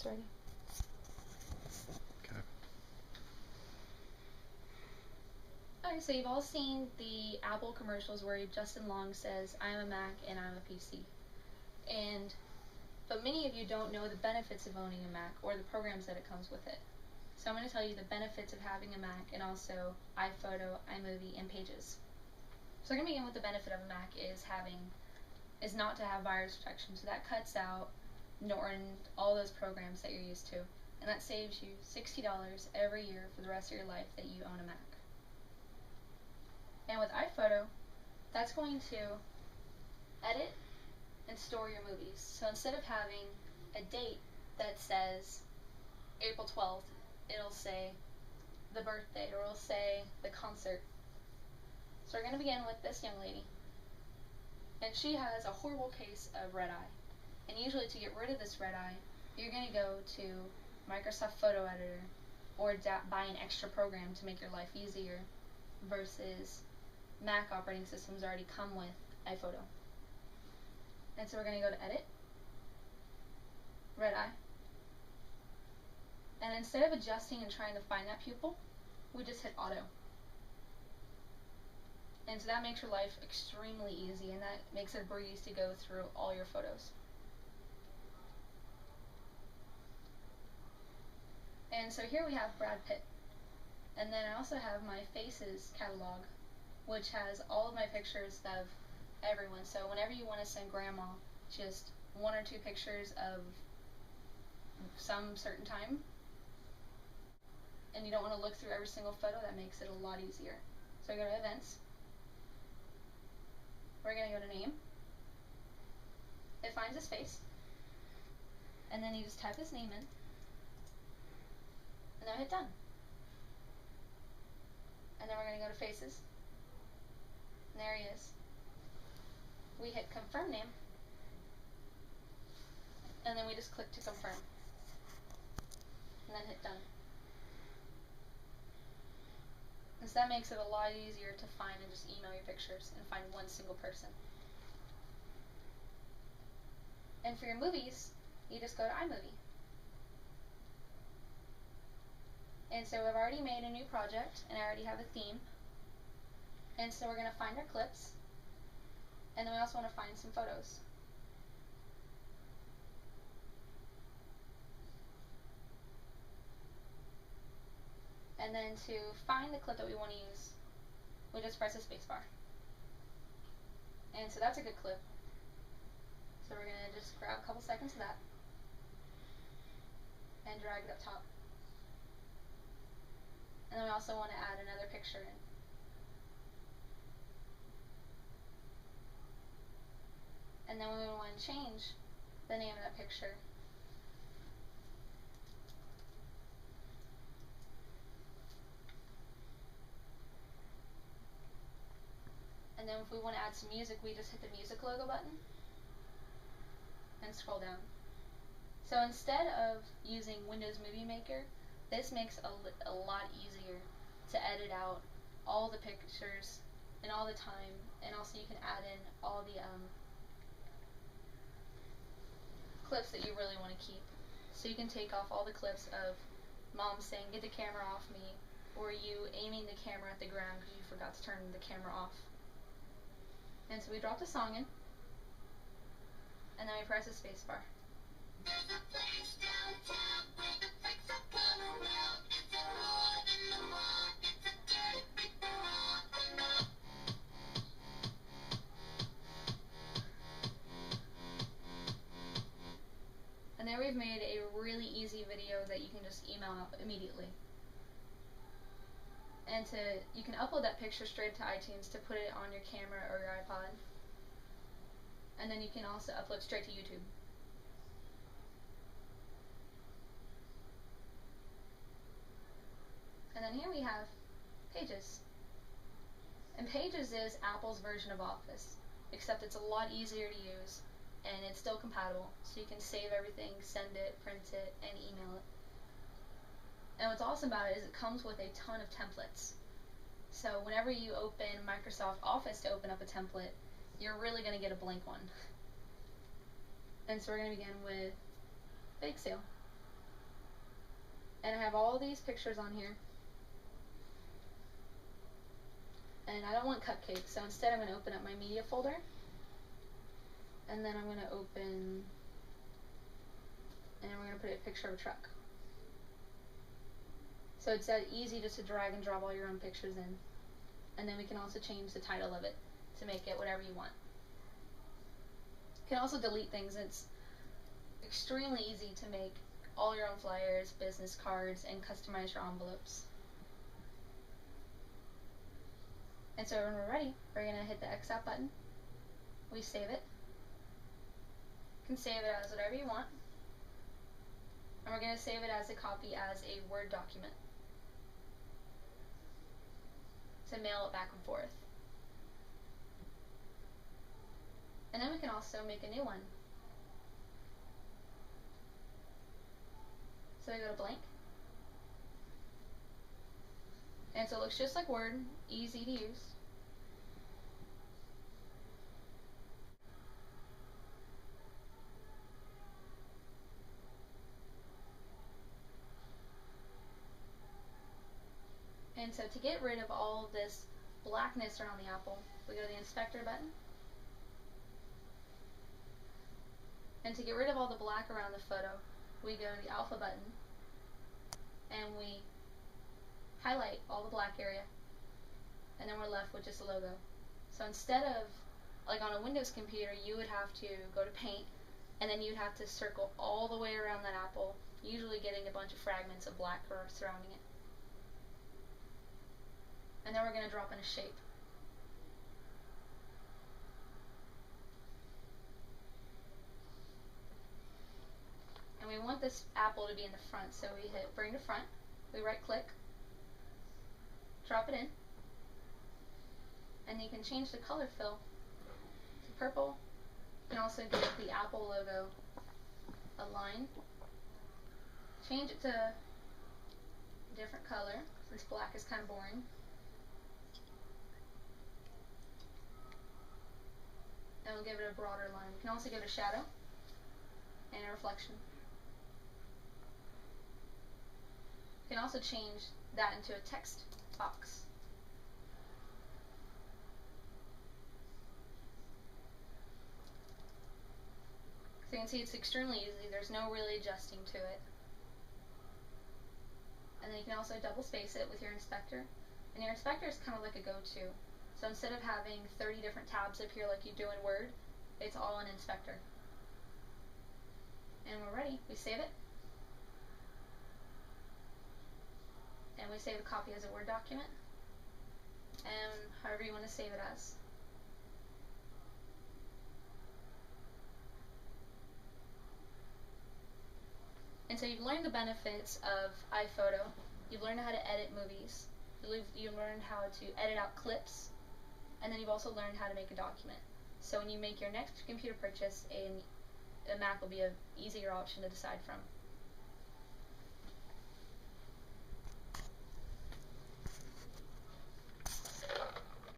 it's ready. Okay. Alright, so you've all seen the Apple commercials where Justin Long says, "I'm a Mac and I'm a PC." But many of you don't know the benefits of owning a Mac or the programs that it comes with it. So I'm going to tell you the benefits of having a Mac and also iPhoto, iMovie, and Pages. So I'm going to begin with the benefit of a Mac is not to have virus protection. So that cuts out Norton, all those programs that you're used to. And that saves you $60 every year for the rest of your life that you own a Mac. And with iPhoto, that's going to edit and store your movies. So instead of having a date that says April 12th, it'll say the birthday, or it'll say the concert. So we're going to begin with this young lady. And she has a horrible case of red eye. And usually to get rid of this red eye, you're going to go to Microsoft Photo Editor or buy an extra program to make your life easier, versus Mac operating systems already come with iPhoto. And so we're going to go to Edit, Red Eye, and instead of adjusting and trying to find that pupil, we just hit Auto. And so that makes your life extremely easy, and that makes it a breeze to go through all your photos. And so here we have Brad Pitt. And then I also have my Faces catalog, which has all of my pictures of everyone. So whenever you want to send grandma just 1 or 2 pictures of some certain time, and you don't want to look through every single photo, that makes it a lot easier. So I go to Events. We're going to go to Name. It finds his face. And then you just type his name in. And then hit Done. And then we're going to go to Faces. And there he is. We hit Confirm Name. And then we just click to confirm. And then hit Done. And so that makes it a lot easier to find and just email your pictures and find one single person. And for your movies, you just go to iMovie. And so I've already made a new project, and I already have a theme. And so we're going to find our clips, and then we also want to find some photos. And then to find the clip that we want to use, we just press the spacebar. And so that's a good clip. So we're going to just grab a couple seconds of that and drag it up top. And then we also want to add another picture in. And then we want to change the name of that picture. And then if we want to add some music, we just hit the music logo button and scroll down. So instead of using Windows Movie Maker, this makes a lot easier to edit out all the pictures and all the time, and also you can add in all the clips that you really want to keep. So you can take off all the clips of mom saying, "Get the camera off me," or you aiming the camera at the ground because you forgot to turn the camera off. And so we drop the song in, and then we press the spacebar. And there we've made a really easy video that you can just email out immediately. And you can upload that picture straight to iTunes to put it on your camera or your iPod. And then you can also upload straight to YouTube. And then here we have Pages. And Pages is Apple's version of Office, except it's a lot easier to use, and it's still compatible, so you can save everything, send it, print it, and email it. And what's awesome about it is it comes with a ton of templates. So whenever you open Microsoft Office to open up a template, you're really going to get a blank one. And so we're going to begin with Bake Sale. And I have all these pictures on here. And I don't want cupcakes, so instead I'm going to open up my media folder. And then I'm going to open, and we're going to put a picture of a truck. So it's that easy just to drag and drop all your own pictures in. And then we can also change the title of it to make it whatever you want. You can also delete things. It's extremely easy to make all your own flyers, business cards, and customize your envelopes. And so when we're ready, we're going to hit the X out button. We save it. You can save it as whatever you want. And we're going to save it as a copy as a Word document to mail it back and forth. And then we can also make a new one. So I go to blank. And so it looks just like Word, easy to use. And so to get rid of all of this blackness around the apple, we go to the inspector button. And to get rid of all the black around the photo, we go to the alpha button and we highlight all the black area, and then we're left with just a logo. So instead of, like on a Windows computer, you would have to go to Paint, and then you'd have to circle all the way around that apple, usually getting a bunch of fragments of black surrounding it. And then we're going to drop in a shape. And we want this apple to be in the front, so we hit Bring to Front, we right click, drop it in, and you can change the color fill to purple. You can also give the Apple logo a line. Change it to a different color, since black is kind of boring. And we'll give it a broader line. We can also give it a shadow and a reflection. You can also change that into a text box. So you can see it's extremely easy. There's no really adjusting to it. And then you can also double space it with your inspector. And your inspector is kind of like a go-to. So instead of having 30 different tabs up here like you do in Word, it's all in Inspector. And we're ready. We save it. And we save a copy as a Word document. And however you want to save it as. And so you've learned the benefits of iPhoto. You've learned how to edit movies. You've learned how to edit out clips. And then you've also learned how to make a document. So when you make your next computer purchase, a Mac will be an easier option to decide from.